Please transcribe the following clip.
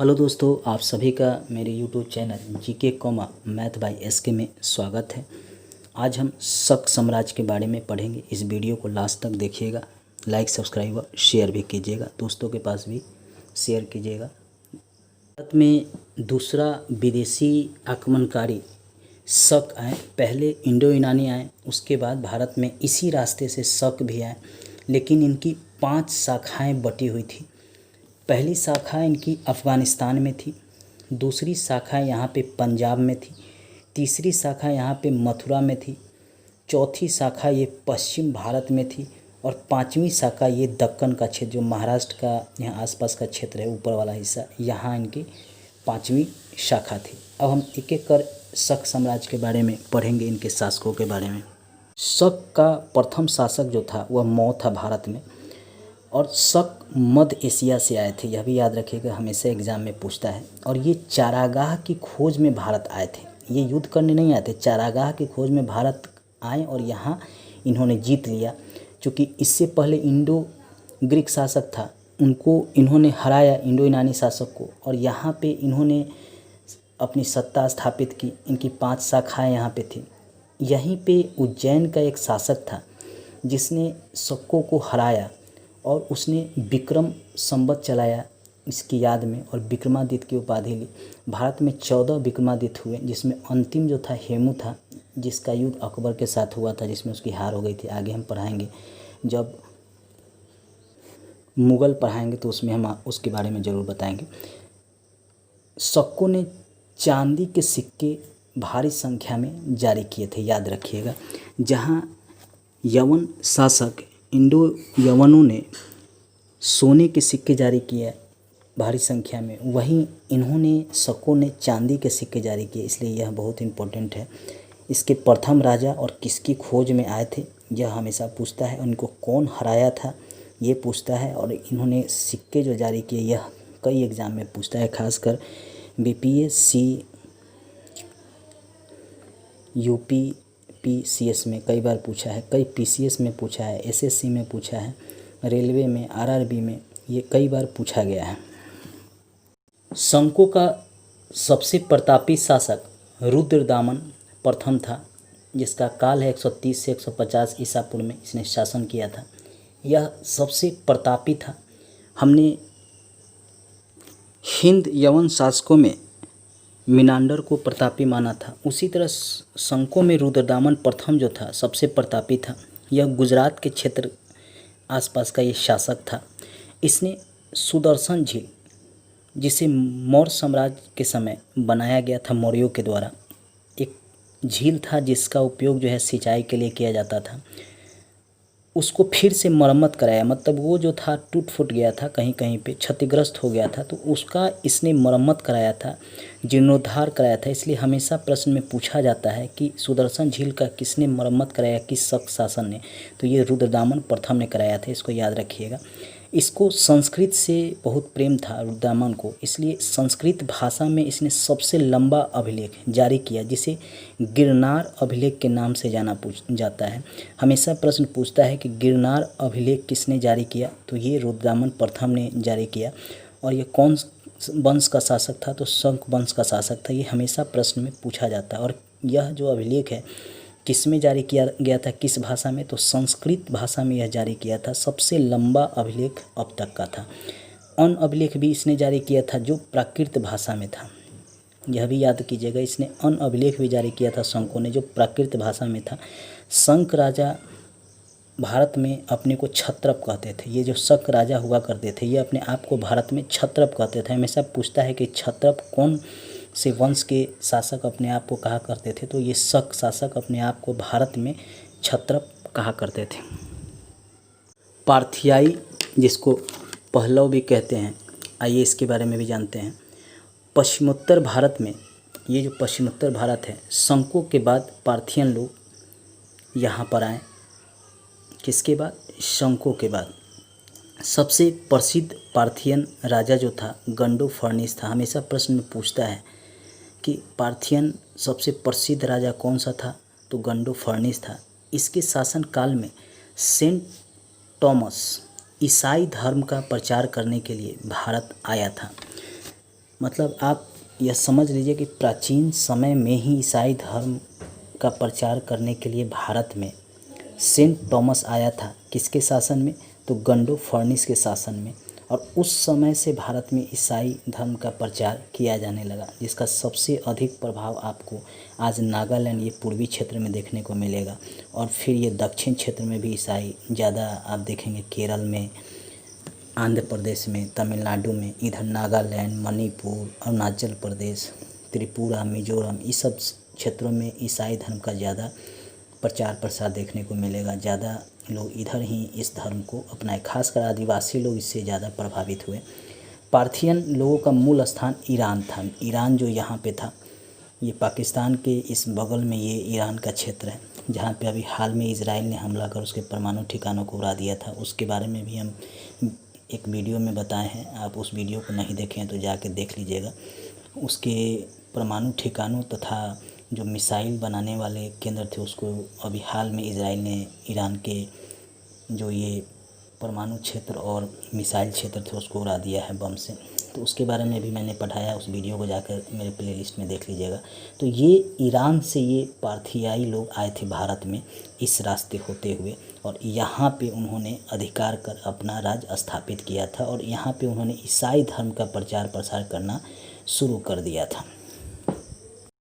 Hello दोस्तों, आप सभी का मेरे YouTube channel GK comma math by SK में स्वागत है। आज हम शक साम्राज्य के बारे में पढ़ेंगे। इस वीडियो को लास्ट तक देखिएगा, लाइक सब्सक्राइब और शेयर भी कीजिएगा, दोस्तों के पास भी शेयर कीजिएगा। भारत में दूसरा विदेशी आक्रमणकारी शक आए। पहले इंडो यूनानी आए, उसके बाद भारत में इसी रास्ते से शक भी आए, लेकिन इनकी 5 शाखाएं बटी हुई थी। पहली शाखा इनकी अफ़गानिस्तान में थी, दूसरी शाखा यहाँ पे पंजाब में थी, तीसरी शाखा यहाँ पे मथुरा में थी, चौथी शाखा ये पश्चिम भारत में थी और पांचवी शाखा ये दक्कन का क्षेत्र, जो महाराष्ट्र का यहाँ आसपास का क्षेत्र है, ऊपर वाला हिस्सा, यहाँ इनकी पांचवी शाखा थी। अब हम एक एक कर शक साम्राज्य के बारे में पढ़ेंगे, इनके शासकों के बारे में। शक का प्रथम शासक जो था वह मौ था भारत में, और शक मध्य एशिया से आए थे, यह भी याद रखिएगा, हमेशा एग्जाम में पूछता है। और ये चारागाह की खोज में भारत आए थे, ये युद्ध करने नहीं आए थे, चारागाह की खोज में भारत आए और यहाँ इन्होंने जीत लिया। क्योंकि इससे पहले इंडो ग्रीक शासक था, उनको इन्होंने हराया, इंडो यूनानी शासक को, और यहाँ पे इन्होंने अपनी सत्ता स्थापित की। इनकी 5 शाखाएँ यहाँ पे थी। यहीं पे उज्जैन का एक शासक था जिसने शकों को हराया और उसने विक्रम संवत चलाया इसकी याद में, और विक्रमादित्य की उपाधि ली। भारत में 14 विक्रमादित्य हुए, जिसमें अंतिम जो था हेमू था, जिसका युद्ध अकबर के साथ हुआ था, जिसमें उसकी हार हो गई थी। आगे हम पढ़ाएंगे, जब मुग़ल पढ़ाएंगे तो उसमें हम उसके बारे में ज़रूर बताएंगे। शकों ने चांदी के सिक्के भारी संख्या में जारी किए थे, याद रखिएगा। जहाँ यवन शासक इंडो यवनों ने सोने के सिक्के जारी किए भारी संख्या में, वहीं इन्होंने शकों ने चांदी के सिक्के जारी किए, इसलिए यह बहुत इम्पोर्टेंट है। इसके प्रथम राजा और किसकी खोज में आए थे, यह हमेशा पूछता है। उनको कौन हराया था, ये पूछता है। और इन्होंने सिक्के जो जारी किए, यह कई एग्ज़ाम में पूछता है, खासकर बीपीएससी, यूपी पीसीएस में कई बार पूछा है, कई पीसीएस में पूछा है, एसएससी में पूछा है, रेलवे में, आरआरबी में ये कई बार पूछा गया है। शकों का सबसे प्रतापी शासक रुद्रदामन प्रथम था, जिसका काल है 130 से 150 ईसा पूर्व में इसने शासन किया था। यह सबसे प्रतापी था। हमने हिंद यवन शासकों में मिनांडर को प्रतापी माना था, उसी तरह शकों में रुद्रदामन प्रथम जो था सबसे प्रतापी था। यह गुजरात के क्षेत्र आसपास का ये शासक था। इसने सुदर्शन झील, जिसे मौर्य साम्राज्य के समय बनाया गया था मौर्यों के द्वारा, एक झील था जिसका उपयोग जो है सिंचाई के लिए किया जाता था, उसको फिर से मरम्मत कराया। मतलब वो जो था टूट फूट गया था, कहीं कहीं पे क्षतिग्रस्त हो गया था, तो उसका इसने मरम्मत कराया था, जीर्णोद्धार कराया था। इसलिए हमेशा प्रश्न में पूछा जाता है कि सुदर्शन झील का किसने मरम्मत कराया, किस शक शासन ने, तो ये रुद्रदामन प्रथम ने कराया था, इसको याद रखिएगा। इसको संस्कृत से बहुत प्रेम था रुद्रदामन को, इसलिए संस्कृत भाषा में इसने सबसे लंबा अभिलेख जारी किया, जिसे गिरनार अभिलेख के नाम से जाना जाता है। हमेशा प्रश्न पूछता है कि गिरनार अभिलेख किसने जारी किया, तो ये रुद्रदामन प्रथम ने जारी किया। और ये कौन वंश का शासक था, तो शक वंश का शासक था। ये हमेशा प्रश्न में पूछा जाता है। और यह जो अभिलेख है किस में जारी किया गया था, किस भाषा में, तो संस्कृत भाषा में यह जारी किया था। सबसे लंबा अभिलेख अब तक का था। अन्य अभिलेख भी इसने जारी किया था जो प्राकृत भाषा में था, यह भी याद कीजिएगा। इसने अन्य अभिलेख भी जारी किया था शकों ने, जो प्राकृत भाषा में था। शक राजा भारत में अपने को क्षत्रप कहते थे। ये जो शक राजा हुआ करते थे, ये अपने आप को भारत में क्षत्रप कहते थे। हमेशा पूछता है कि क्षत्रप कौन से वंश के शासक अपने आप को कहा करते थे, तो ये शक शासक अपने आप को भारत में क्षत्रप कहा करते थे। पार्थियाई, जिसको पहलव भी कहते हैं, आइए इसके बारे में भी जानते हैं। पश्चिमोत्तर भारत में, ये जो पश्चिमोत्तर भारत है, शकों के बाद पार्थियन लोग यहाँ पर आए। किसके बाद? शकों के बाद। सबसे प्रसिद्ध पार्थियन राजा जो था गंडो फर्निस था। हमेशा प्रश्न में पूछता है कि पार्थियन सबसे प्रसिद्ध राजा कौन सा था, तो गंडो फर्निस था। इसके शासन काल में सेंट टॉमस ईसाई धर्म का प्रचार करने के लिए भारत आया था। मतलब आप यह समझ लीजिए कि प्राचीन समय में ही ईसाई धर्म का प्रचार करने के लिए भारत में सेंट थॉमस आया था। किसके शासन में? तो गंडो फर्निस के शासन में। और उस समय से भारत में ईसाई धर्म का प्रचार किया जाने लगा, जिसका सबसे अधिक प्रभाव आपको आज नागालैंड, ये पूर्वी क्षेत्र में देखने को मिलेगा। और फिर ये दक्षिण क्षेत्र में भी ईसाई ज़्यादा आप देखेंगे, केरल में, आंध्र प्रदेश में, तमिलनाडु में, इधर नागालैंड, मणिपुर, अरुणाचल प्रदेश, त्रिपुरा, मिजोरम, इस सब क्षेत्रों में ईसाई धर्म का ज़्यादा प्रचार प्रसार देखने को मिलेगा। ज़्यादा लोग इधर ही इस धर्म को अपनाए, खासकर आदिवासी लोग इससे ज़्यादा प्रभावित हुए। पार्थियन लोगों का मूल स्थान ईरान था। ईरान जो यहाँ पे था, ये पाकिस्तान के इस बगल में ये ईरान का क्षेत्र है, जहाँ पे अभी हाल में इजराइल ने हमला कर उसके परमाणु ठिकानों को उड़ा दिया था। उसके बारे में भी हम एक वीडियो में बताए हैं। आप उस वीडियो को नहीं देखें तो जाके देख लीजिएगा। उसके परमाणु ठिकानों तथा जो मिसाइल बनाने वाले केंद्र थे, उसको अभी हाल में इजराइल ने ईरान के जो ये परमाणु क्षेत्र और मिसाइल क्षेत्र थे उसको उड़ा दिया है बम से। तो उसके बारे में भी मैंने पढ़ाया, उस वीडियो को जाकर मेरे प्लेलिस्ट में देख लीजिएगा। तो ये ईरान से ये पार्थियाई लोग आए थे भारत में इस रास्ते होते हुए, और यहाँ पे उन्होंने अधिकार कर अपना राज स्थापित किया था, और यहाँ पे उन्होंने ईसाई धर्म का प्रचार प्रसार करना शुरू कर दिया था।